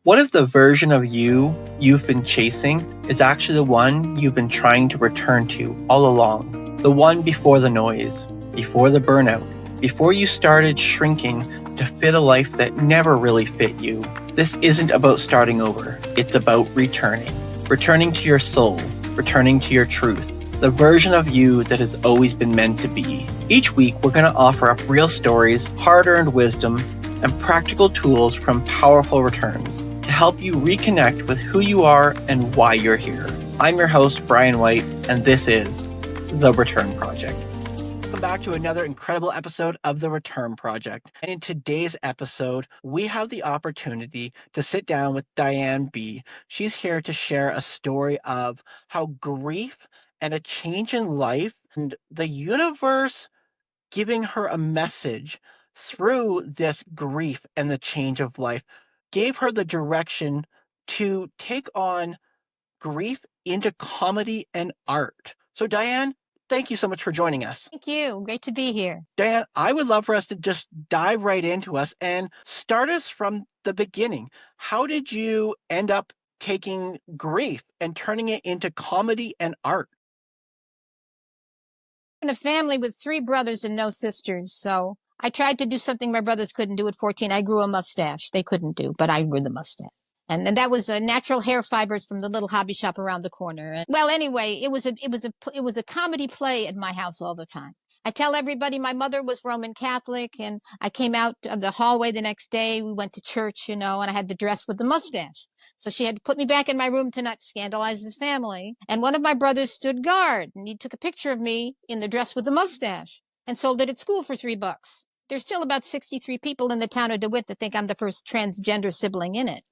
What if the version of you've been chasing is actually the one you've been trying to return to all along? The one before the noise, before the burnout, before you started shrinking to fit a life that never really fit you. This isn't about starting over, it's about returning. Returning to your soul, returning to your truth, the version of you that has always been meant to be. Each week, we're going to offer up real stories, hard-earned wisdom, and practical tools from powerful returns to help you reconnect with who you are and why you're here. I'm your host, Bryan White, and this is The Return Project. Welcome back to another incredible episode of The Return Project. And in today's episode, we have the opportunity to sit down with Diane B. She's here to share a story of how grief and a change in life and the universe giving her a message through this grief and the change of life gave her the direction to take on grief into comedy and art. So Diane, thank you so much for joining us. Thank you. Great to be here. Diane, I would love for us to just dive right into us and start us from the beginning. How did you end up taking grief and turning it into comedy and art? In a family with 3 brothers and no sisters, so I tried to do something my brothers couldn't do at 14. I grew a mustache. They couldn't do, but I grew the mustache. And that was natural hair fibers from the little hobby shop around the corner. And, well, anyway, it was a comedy play at my house all the time. I tell everybody my mother was Roman Catholic, and I came out of the hallway the next day. We went to church, and I had the dress with the mustache. So she had to put me back in my room to not scandalize the family. And one of my brothers stood guard, and he took a picture of me in the dress with the mustache and sold it at school for $3. There's still about 63 people in the town of DeWitt that think I'm the first transgender sibling in it,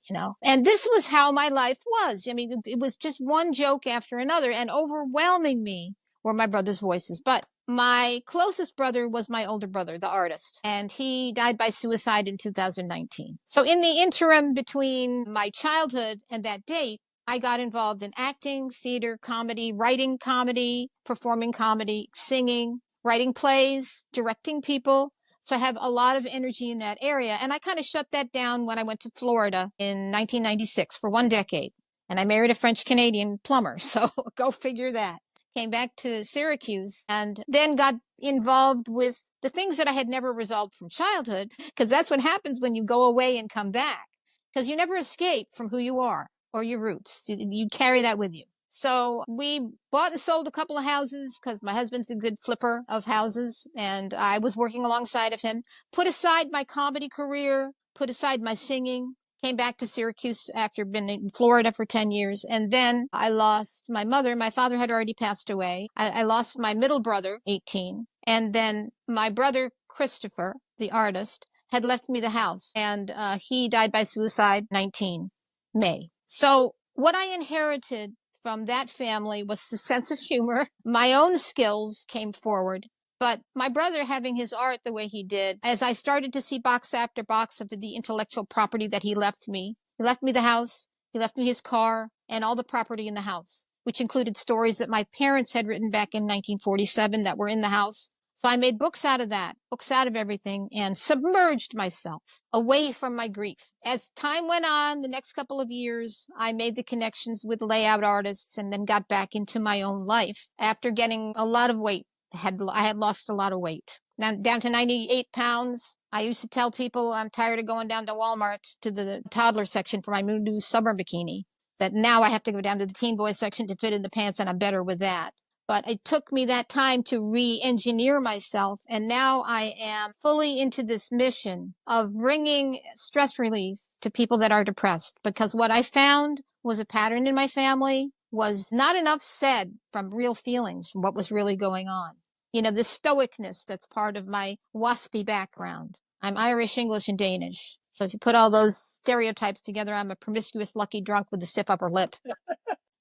And this was how my life was. I mean, it was just one joke after another, and overwhelming me were my brother's voices. But my closest brother was my older brother, the artist, and he died by suicide in 2019. So in the interim between my childhood and that date, I got involved in acting, theater, comedy, writing comedy, performing comedy, singing, writing plays, directing people. So I have a lot of energy in that area. And I kind of shut that down when I went to Florida in 1996 for 1 decade. And I married a French-Canadian plumber. So go figure that. Came back to Syracuse and then got involved with the things that I had never resolved from childhood, because that's what happens when you go away and come back, because you never escape from who you are or your roots. You carry that with you. So we bought and sold a couple of houses because my husband's a good flipper of houses, and I was working alongside of him. Put aside my comedy career, put aside my singing, came back to Syracuse after being in Florida for 10 years. And then I lost my mother. My father had already passed away. I lost my middle brother, 18. And then my brother, Christopher, the artist, had left me the house, and he died by suicide 19 May. So what I inherited from that family was the sense of humor. My own skills came forward. But my brother having his art the way he did, as I started to see box after box of the intellectual property that he left me the house, he left me his car, and all the property in the house, which included stories that my parents had written back in 1947 that were in the house. So I made books out of that, books out of everything, and submerged myself away from my grief. As time went on, the next couple of years, I made the connections with layout artists and then got back into my own life after getting a lot of weight. I had lost a lot of weight. Now down to 98 pounds. I used to tell people I'm tired of going down to Walmart to the toddler section for my new summer bikini, that now I have to go down to the teen boy section to fit in the pants, and I'm better with that. But it took me that time to re-engineer myself. And now I am fully into this mission of bringing stress relief to people that are depressed. Because what I found was a pattern in my family, was not enough said from real feelings, from what was really going on. The stoicness that's part of my waspy background. I'm Irish, English, and Danish. So if you put all those stereotypes together, I'm a promiscuous, lucky drunk with a stiff upper lip.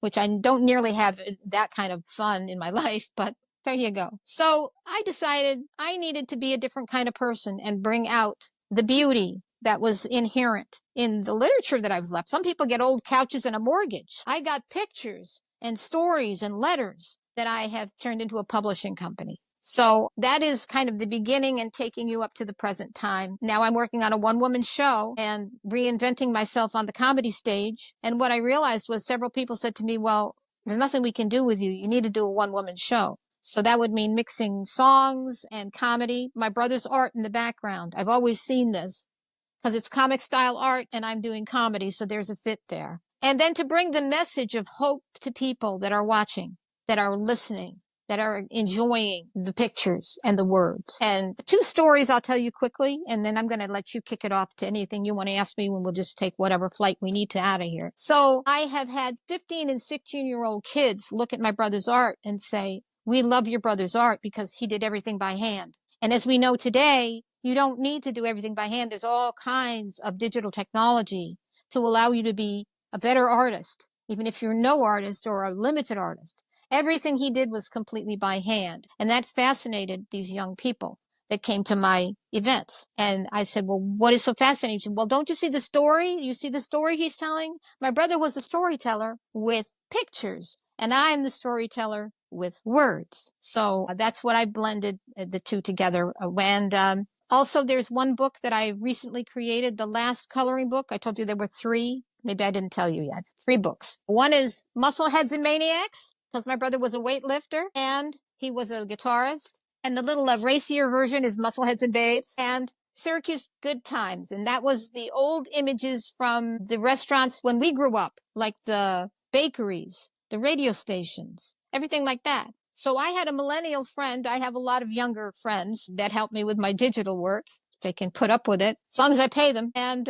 Which I don't nearly have that kind of fun in my life, but there you go. So I decided I needed to be a different kind of person and bring out the beauty that was inherent in the literature that I was left. Some people get old couches and a mortgage. I got pictures and stories and letters that I have turned into a publishing company. So that is kind of the beginning and taking you up to the present time. Now I'm working on a one-woman show and reinventing myself on the comedy stage. And what I realized was several people said to me, well, there's nothing we can do with you. You need to do a one-woman show. So that would mean mixing songs and comedy. My brother's art in the background. I've always seen this because it's comic style art and I'm doing comedy. So there's a fit there. And then to bring the message of hope to people that are watching, that are listening, that are enjoying the pictures and the words. And two stories I'll tell you quickly, and then I'm going to let you kick it off to anything you want to ask me, and we'll just take whatever flight we need to out of here. So I have had 15 and 16-year-old kids look at my brother's art and say, we love your brother's art because he did everything by hand. And as we know today, you don't need to do everything by hand. There's all kinds of digital technology to allow you to be a better artist, even if you're no artist or a limited artist. Everything he did was completely by hand. And that fascinated these young people that came to my events. And I said, well, what is so fascinating? Said, well, don't you see the story? You see the story he's telling? My brother was a storyteller with pictures, and I'm the storyteller with words. So that's what I blended the two together. And also, there's one book that I recently created, the last coloring book. I told you there were three. Maybe I didn't tell you yet. 3 books. One is Muscleheads and Maniacs, because my brother was a weightlifter and he was a guitarist. And the little racier version is Muscleheads and Babes and Syracuse Good Times. And that was the old images from the restaurants when we grew up, like the bakeries, the radio stations, everything like that. So I had a millennial friend. I have a lot of younger friends that help me with my digital work. They can put up with it as long as I pay them. And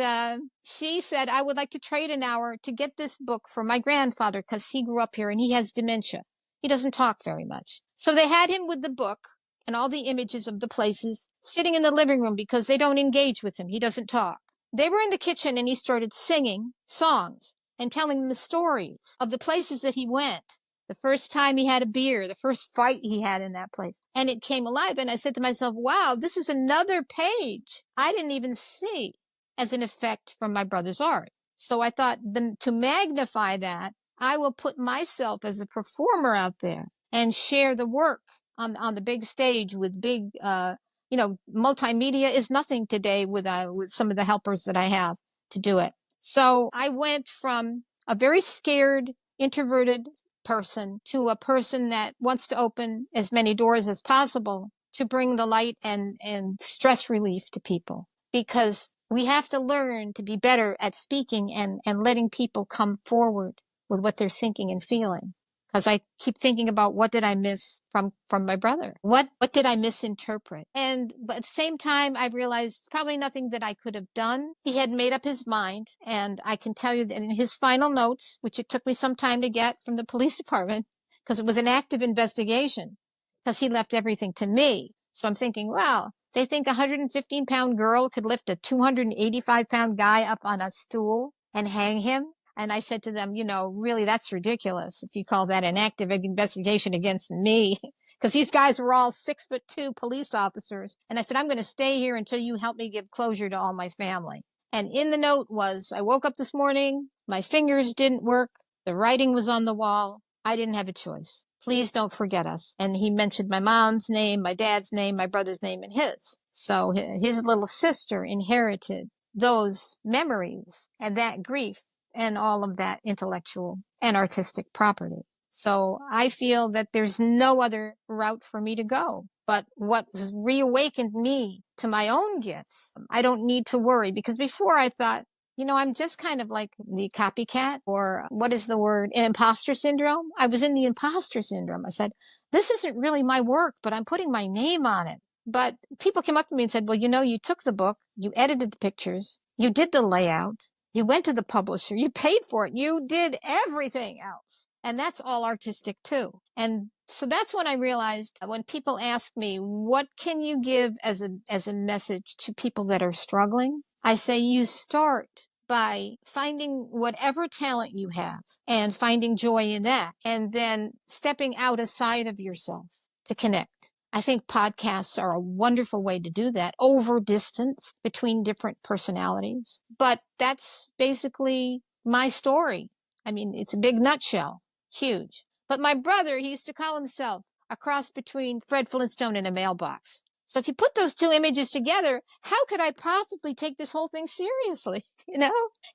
she said, I would like to trade an hour to get this book for my grandfather because he grew up here and he has dementia. He doesn't talk very much. So they had him with the book and all the images of the places sitting in the living room because they don't engage with him. He doesn't talk. They were in the kitchen and he started singing songs and telling them the stories of the places that he went. The first time he had a beer, the first fight he had in that place. And it came alive. And I said to myself, wow, this is another page I didn't even see as an effect from my brother's art. So I thought to magnify that, I will put myself as a performer out there and share the work on the big stage with big, multimedia is nothing today with some of the helpers that I have to do it. So I went from a very scared, introverted person to a person that wants to open as many doors as possible to bring the light and stress relief to people, because we have to learn to be better at speaking and letting people come forward with what they're thinking and feeling. Because I keep thinking about what did I miss from my brother? What did I misinterpret? But at the same time, I realized probably nothing that I could have done. He had made up his mind. And I can tell you that in his final notes, which it took me some time to get from the police department, because it was an active investigation, because he left everything to me. So I'm thinking, wow, they think a 115-pound girl could lift a 285-pound guy up on a stool and hang him? And I said to them, really, that's ridiculous if you call that an active investigation against me, because these guys were all 6'2" police officers. And I said, I'm going to stay here until you help me give closure to all my family. And in the note was, I woke up this morning, my fingers didn't work, the writing was on the wall. I didn't have a choice. Please don't forget us. And he mentioned my mom's name, my dad's name, my brother's name, and his. So his little sister inherited those memories and that grief and all of that intellectual and artistic property. So I feel that there's no other route for me to go. But what has reawakened me to my own gifts, I don't need to worry, because before I thought, I'm just kind of like the copycat, or what is the word? Imposter syndrome. I was in the imposter syndrome. I said, this isn't really my work, but I'm putting my name on it. But people came up to me and said, well, you took the book, you edited the pictures, you did the layout, you went to the publisher, you paid for it, you did everything else. And that's all artistic too. And so that's when I realized, when people ask me, what can you give as a message to people that are struggling? I say, you start by finding whatever talent you have and finding joy in that, and then stepping out aside of yourself to connect. I think podcasts are a wonderful way to do that, over distance between different personalities. But that's basically my story. I mean, it's a big nutshell, huge. But my brother, he used to call himself a cross between Fred Flintstone and a mailbox. So if you put those two images together, how could I possibly take this whole thing seriously?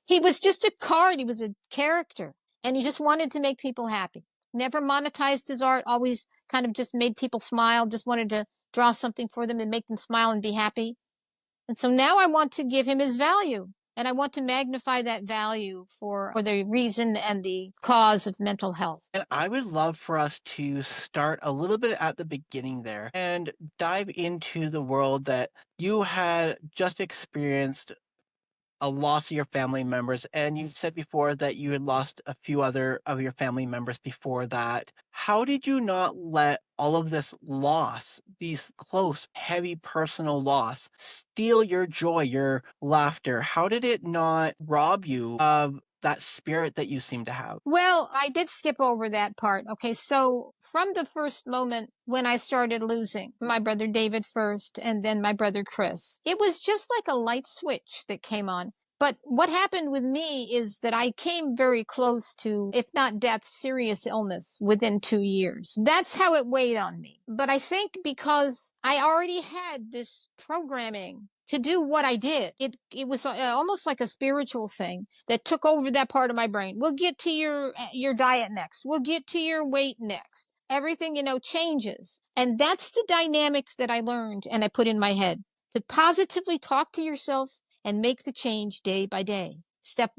He was just a card. He was a character, and he just wanted to make people happy. Never monetized his art, always kind of just made people smile, just wanted to draw something for them and make them smile and be happy. And so now I want to give him his value, and I want to magnify that value for the reason and the cause of mental health. And I would love for us to start a little bit at the beginning there and dive into the world that you had just experienced a loss of your family members. And you said before that you had lost a few other of your family members before that. How did you not let all of this loss, these close, heavy personal loss, steal your joy, your laughter? How did it not rob you of that spirit that you seem to have? Well, I did skip over that part. Okay, so from the first moment when I started losing my brother David first and then my brother Chris, it was just like a light switch that came on. But what happened with me is that I came very close to, if not death, serious illness within 2 years. That's how it weighed on me. But I think because I already had this programming to do what I did, it was almost like a spiritual thing that took over that part of my brain. We'll get to your diet next. We'll get to your weight next. Everything, changes. And that's the dynamics that I learned and I put in my head to positively talk to yourself and make the change day by day.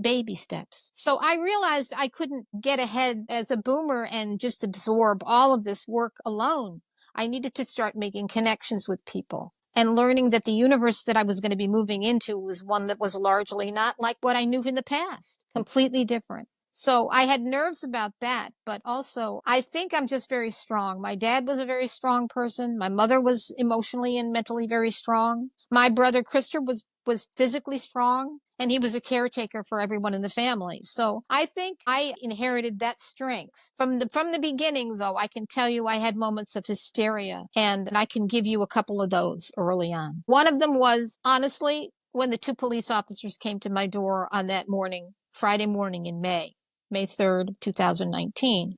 Baby steps. So I realized I couldn't get ahead as a boomer and just absorb all of this work alone. I needed to start making connections with people and learning that the universe that I was going to be moving into was one that was largely not like what I knew in the past, completely different. So I had nerves about that, but also I think I'm just very strong. My dad was a very strong person. My mother was emotionally and mentally very strong. My brother Christopher was physically strong, and he was a caretaker for everyone in the family. So I think I inherited that strength. From the beginning, though, I can tell you I had moments of hysteria, and I can give you a couple of those early on. One of them was, honestly, when the 2 police officers came to my door on that morning, Friday morning in May 3rd, 2019.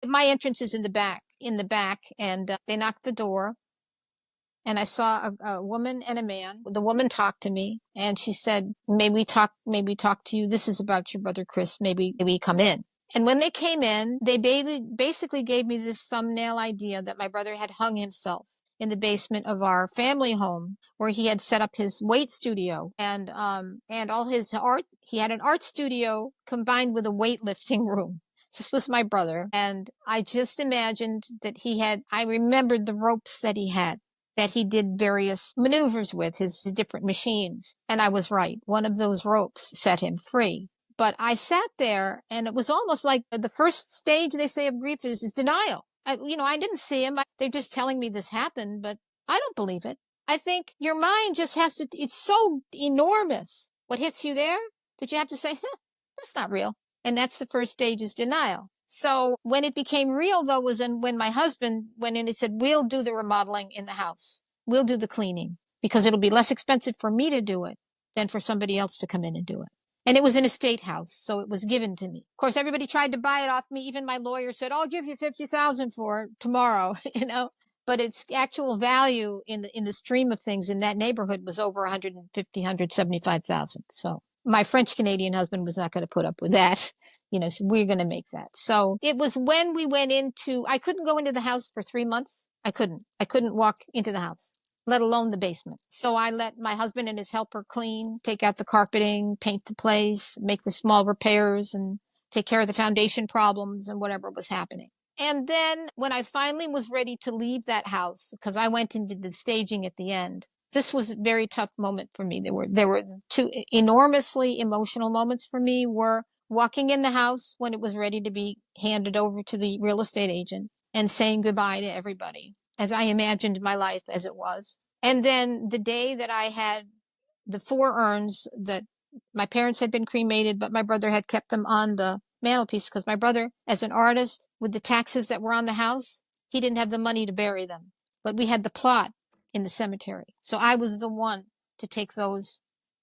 My entrance is in the back, and they knocked the door. And I saw a woman and a man. The woman talked to me and she said, may we talk to you. This is about your brother, Chris. Maybe we come in. And when they came in, they basically gave me this thumbnail idea that my brother had hung himself in the basement of our family home where he had set up his weight studio and all his art. He had an art studio combined with a weightlifting room. This was my brother. And I just imagined that I remembered the ropes that he did various maneuvers with his different machines. And I was right. One of those ropes set him free. But I sat there and it was almost like the first stage, they say, of grief is denial. I didn't see him. They're just telling me this happened, but I don't believe it. I think your mind just it's so enormous. What hits you there that you have to say, that's not real. And that's the first stage is denial. So when it became real, though, was when my husband went in and said, we'll do the remodeling in the house. We'll do the cleaning because it'll be less expensive for me to do it than for somebody else to come in and do it. And it was an estate house, so it was given to me. Of course, everybody tried to buy it off me. Even my lawyer said, I'll give you $50,000 for it tomorrow, But its actual value in the stream of things in that neighborhood was over 150, 175,000. So my French Canadian husband was not going to put up with that. So we're going to make that. So it was when we went I couldn't go into the house for 3 months. I couldn't walk into the house, let alone the basement. So I let my husband and his helper clean, take out the carpeting, paint the place, make the small repairs and take care of the foundation problems and whatever was happening. And then when I finally was ready to leave that house, because I went into the staging at the end, this was a very tough moment for me. There were 2 enormously emotional moments for me were walking in the house when it was ready to be handed over to the real estate agent and saying goodbye to everybody as I imagined my life as it was. And then the day that I had the 4 urns that my parents had been cremated, but my brother had kept them on the mantelpiece because my brother, as an artist, with the taxes that were on the house, he didn't have the money to bury them. But we had the plot in the cemetery. So I was the one to take those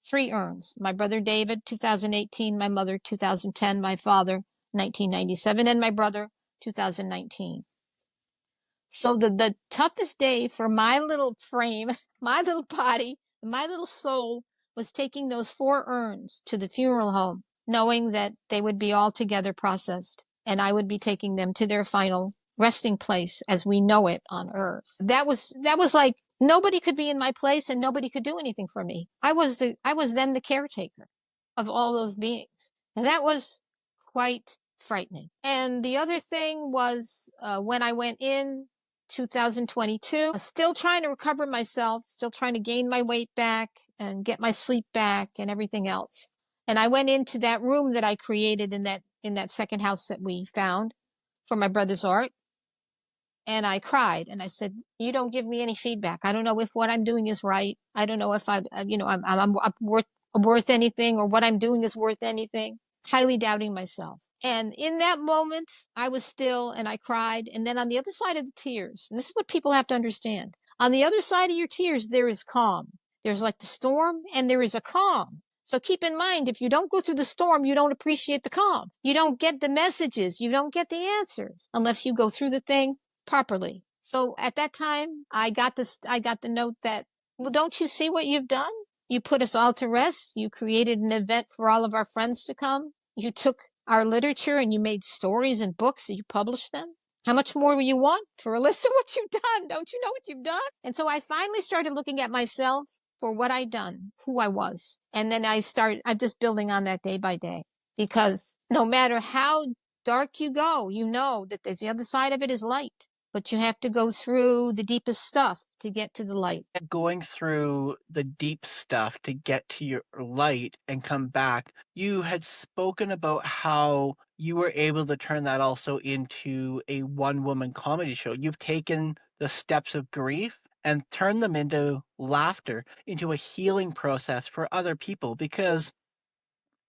3 urns. My brother David, 2018, my mother, 2010, my father, 1997, and my brother, 2019. So the toughest day for my little frame, my little body, my little soul was taking those 4 urns to the funeral home, knowing that they would be all together processed and I would be taking them to their final resting place as we know it on earth. That was like nobody could be in my place and nobody could do anything for me. I was then the caretaker of all those beings. And that was quite frightening. And the other thing was when I went in 2022, still trying to recover myself, still trying to gain my weight back and get my sleep back and everything else. And I went into that room that I created in that second house that we found for my brother's art. And I cried and I said, you don't give me any feedback. I don't know if what I'm doing is right. I don't know if I'm worth anything or what I'm doing is worth anything. Highly doubting myself. And in that moment, I was still and I cried. And then on the other side of the tears, and this is what people have to understand. On the other side of your tears, there is calm. There's like the storm and there is a calm. So keep in mind, if you don't go through the storm, you don't appreciate the calm. You don't get the messages. You don't get the answers unless you go through the thing properly. So at that time, I got the note that, well, don't you see what you've done? You put us all to rest. You created an event for all of our friends to come. You took our literature and you made stories and books and you published them. How much more will you want for a list of what you've done? Don't you know what you've done? And so I finally started looking at myself for what I'd done, who I was. And then I'm just building on that day by day, because no matter how dark you go, you know that there's the other side of it is light. But you have to go through the deepest stuff to get to the light. Going through the deep stuff to get to your light and come back, you had spoken about how you were able to turn that also into a one-woman comedy show. You've taken the steps of grief and turned them into laughter, into a healing process for other people. Because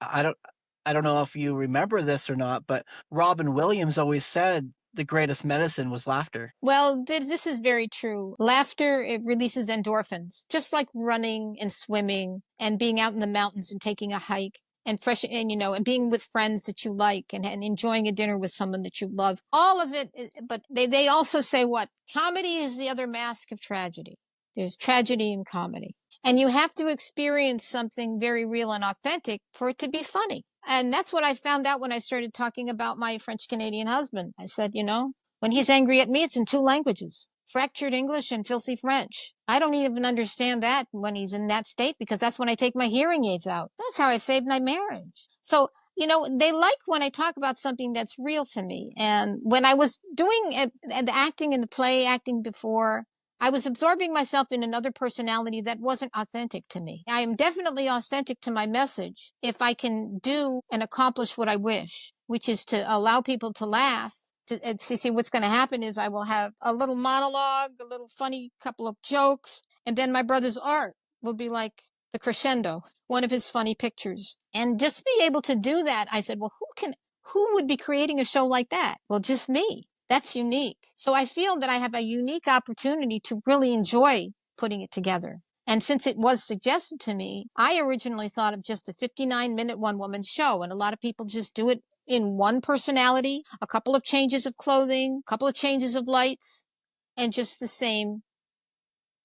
I don't I don't know if you remember this or not, but Robin Williams always said the greatest medicine was laughter. Well, this is very true. Laughter, it releases endorphins, just like running and swimming and being out in the mountains and taking a hike and and being with friends that you like and enjoying a dinner with someone that you love. All of it. But they also say what? Comedy is the other mask of tragedy. There's tragedy in comedy. And you have to experience something very real and authentic for it to be funny. And that's what I found out when I started talking about my French Canadian husband. I said, when he's angry at me, it's in 2 languages, fractured English and filthy French. I don't even understand that when he's in that state, because that's when I take my hearing aids out. That's how I saved my marriage. So, they like when I talk about something that's real to me. And when I was doing the acting in the play, acting before, I was absorbing myself in another personality that wasn't authentic to me. I am definitely authentic to my message if I can do and accomplish what I wish, which is to allow people to laugh. To see what's going to happen is I will have a little monologue, a little funny couple of jokes, and then my brother's art will be like the crescendo, one of his funny pictures. And just be able to do that, I said, well, who would be creating a show like that? Well, just me. That's unique. So I feel that I have a unique opportunity to really enjoy putting it together. And since it was suggested to me, I originally thought of just a 59-minute one-woman show, and a lot of people just do it in one personality, a couple of changes of clothing, a couple of changes of lights, and just the same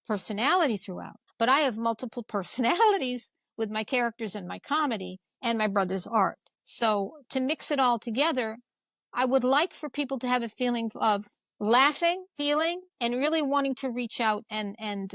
personality throughout. But I have multiple personalities with my characters and my comedy and my brother's art. So to mix it all together, I would like for people to have a feeling of laughing, feeling, and really wanting to reach out and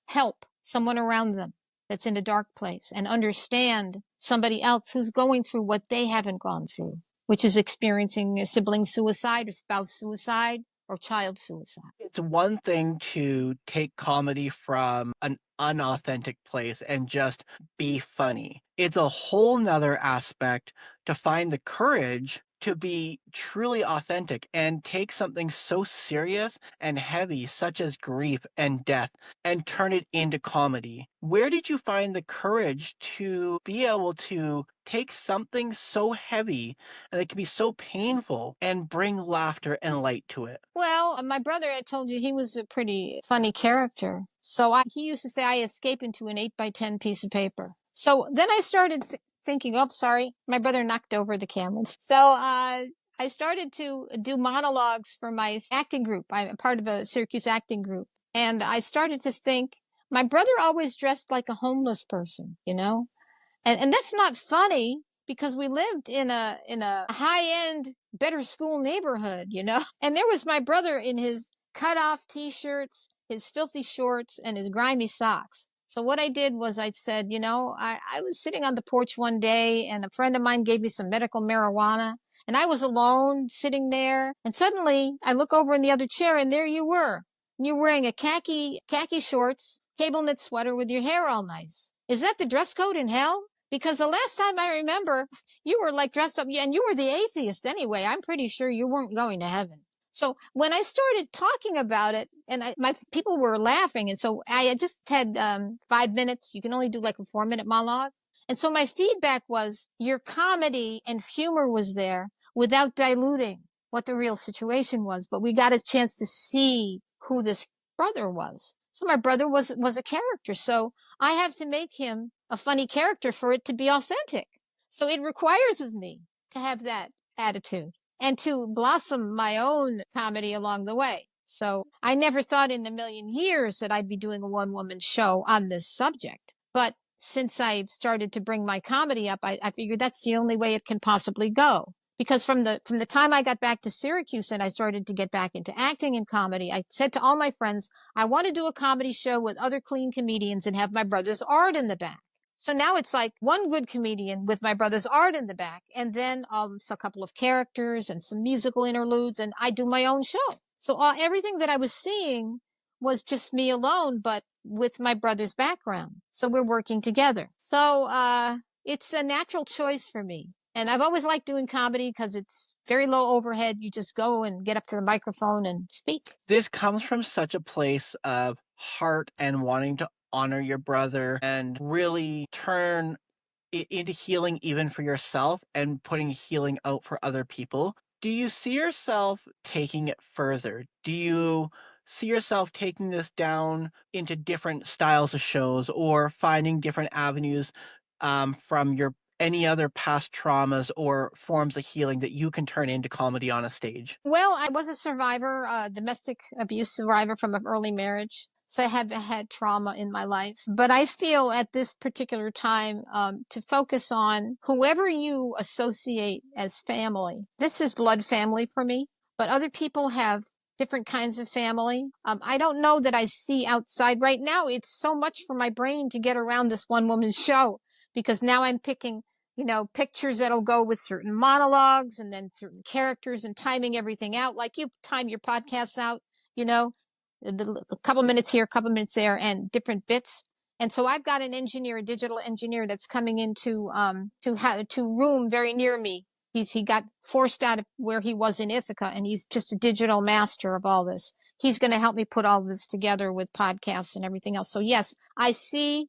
help someone around them that's in a dark place and understand somebody else who's going through what they haven't gone through, which is experiencing a sibling suicide or spouse suicide or child suicide. It's one thing to take comedy from an unauthentic place and just be funny. It's a whole nother aspect to find the courage to be truly authentic and take something so serious and heavy, such as grief and death, and turn it into comedy. Where did you find the courage to be able to take something so heavy and it can be so painful and bring laughter and light to it? Well, my brother, I told you, he was a pretty funny character. So he used to say I escape into an 8x10 piece of paper. So then I started thinking, oh, sorry, my brother knocked over the camera. So I I started to do monologues for my acting group. I'm part of a Syracuse acting group. And I started to think, my brother always dressed like a homeless person, you know? And that's not funny because we lived in a high-end, better school neighborhood, you know? And there was my brother in his cut-off t-shirts, his filthy shorts, and his grimy socks. So what I did was I said, you know, I was sitting on the porch one day and a friend of mine gave me some medical marijuana and I was alone sitting there. And suddenly I look over in the other chair and there you were. You're wearing a khaki shorts, cable knit sweater with your hair all nice. Is that the dress code in hell? Because the last time I remember, you were like dressed up, and you were the atheist anyway. I'm pretty sure you weren't going to heaven. So when I started talking about it, and my people were laughing, and so I had just had 5 minutes. You can only do like a 4-minute monologue. And so my feedback was your comedy and humor was there without diluting what the real situation was. But we got a chance to see who this brother was. So my brother was a character. So I have to make him a funny character for it to be authentic. So it requires of me to have that attitude and to blossom my own comedy along the way. So I never thought in a million years that I'd be doing a one-woman show on this subject. But since I started to bring my comedy up, I figured that's the only way it can possibly go. Because from the time I got back to Syracuse and I started to get back into acting and comedy, I said to all my friends, I want to do a comedy show with other clean comedians and have my brother's art in the back. So now it's like one good comedian with my brother's art in the back, and then a couple of characters and some musical interludes, and I do my own show. So everything that I was seeing was just me alone, but with my brother's background. So we're working together. So it's a natural choice for me. And I've always liked doing comedy because it's very low overhead. You just go and get up to the microphone and speak. This comes from such a place of heart and wanting to honor your brother and really turn it into healing even for yourself and putting healing out for other people. Do you see yourself taking it further? Do you see yourself taking this down into different styles of shows or finding different avenues from your any other past traumas or forms of healing that you can turn into comedy on a stage? Well, I was a survivor, domestic abuse survivor from an early marriage. So I have had trauma in my life. But I feel at this particular time to focus on whoever you associate as family. This is blood family for me, but other people have different kinds of family. I don't know that I see outside right now. It's so much for my brain to get around this one woman show because now I'm picking pictures that'll go with certain monologues and then certain characters and timing everything out. Like you time your podcasts out, a couple minutes here, a couple minutes there and different bits. And so I've got an engineer, a digital engineer that's coming into, to room very near me. He got forced out of where he was in Ithaca and he's just a digital master of all this. He's going to help me put all this together with podcasts and everything else. So yes, I see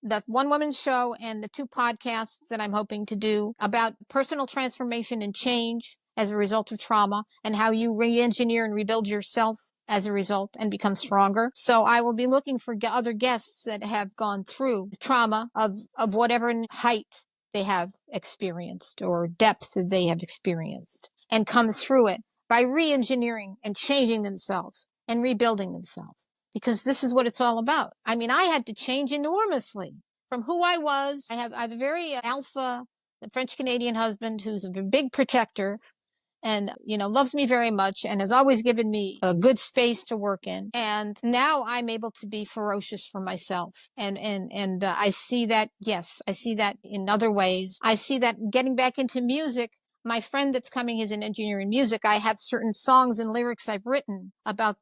the one woman show and the 2 podcasts that I'm hoping to do about personal transformation and change as a result of trauma and how you re-engineer and rebuild yourself as a result and become stronger. So I will be looking for other guests that have gone through the trauma of whatever height they have experienced or depth that they have experienced and come through it by re-engineering and changing themselves and rebuilding themselves. Because this is what it's all about. I mean, I had to change enormously from who I was. I have a very alpha French Canadian husband who's a big protector and, loves me very much and has always given me a good space to work in. And now I'm able to be ferocious for myself. And I see that, yes, I see that in other ways. I see that getting back into music. My friend that's coming is an engineer in music. I have certain songs and lyrics I've written about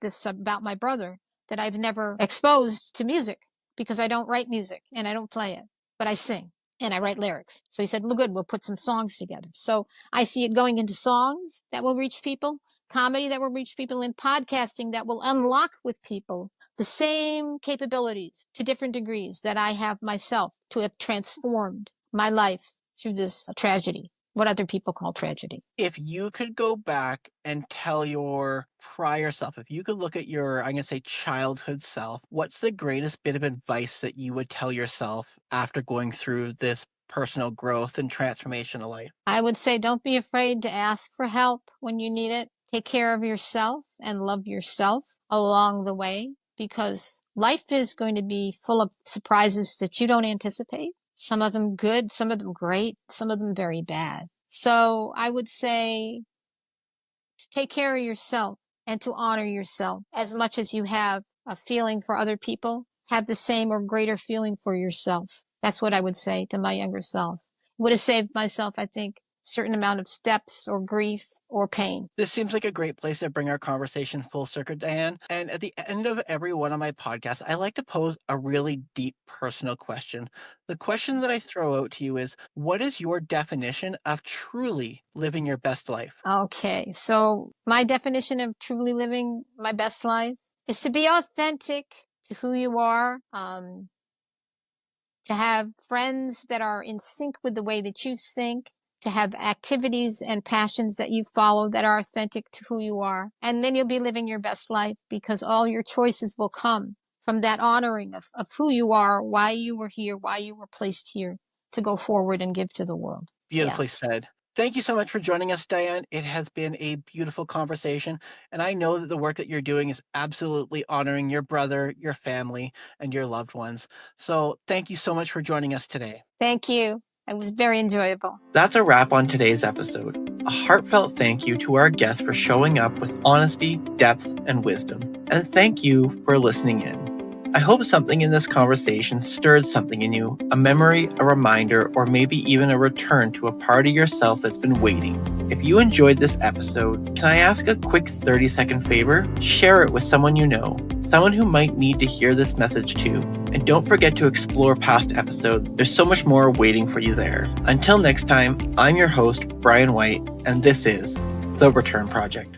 my brother that I've never exposed to music because I don't write music and I don't play it, but I sing and I write lyrics. So he said, well, good, we'll put some songs together. So I see it going into songs that will reach people, comedy that will reach people, and podcasting that will unlock with people the same capabilities to different degrees that I have myself to have transformed my life through this tragedy, what other people call tragedy. If you could go back and tell your prior self, if you could look at your, I'm going to say childhood self, what's the greatest bit of advice that you would tell yourself after going through this personal growth and transformation of life? I would say don't be afraid to ask for help when you need it. Take care of yourself and love yourself along the way, because life is going to be full of surprises that you don't anticipate. Some of them good, some of them great, some of them very bad. So I would say to take care of yourself and to honor yourself as much as you have a feeling for other people. Have the same or greater feeling for yourself. That's what I would say to my younger self. It would have saved myself, I think, a certain amount of steps or grief or pain. This seems like a great place to bring our conversation full circle, Diane. And at the end of every one of my podcasts, I like to pose a really deep personal question. The question that I throw out to you is, what is your definition of truly living your best life? Okay, so my definition of truly living my best life is to be authentic to who you are, to have friends that are in sync with the way that you think, to have activities and passions that you follow that are authentic to who you are. And then you'll be living your best life, because all your choices will come from that honoring of who you are, why you were here, why you were placed here to go forward and give to the world. Beautifully said. Thank you so much for joining us, Diane. It has been a beautiful conversation, and I know that the work that you're doing is absolutely honoring your brother, your family, and your loved ones. So thank you so much for joining us today. Thank you. It was very enjoyable. That's a wrap on today's episode. A heartfelt thank you to our guests for showing up with honesty, depth, and wisdom. And thank you for listening in. I hope something in this conversation stirred something in you, a memory, a reminder, or maybe even a return to a part of yourself that's been waiting. If you enjoyed this episode, can I ask a quick 30-second favor? Share it with someone you know, someone who might need to hear this message too. And don't forget to explore past episodes. There's so much more waiting for you there. Until next time, I'm your host, Bryan White, and this is The Return Project.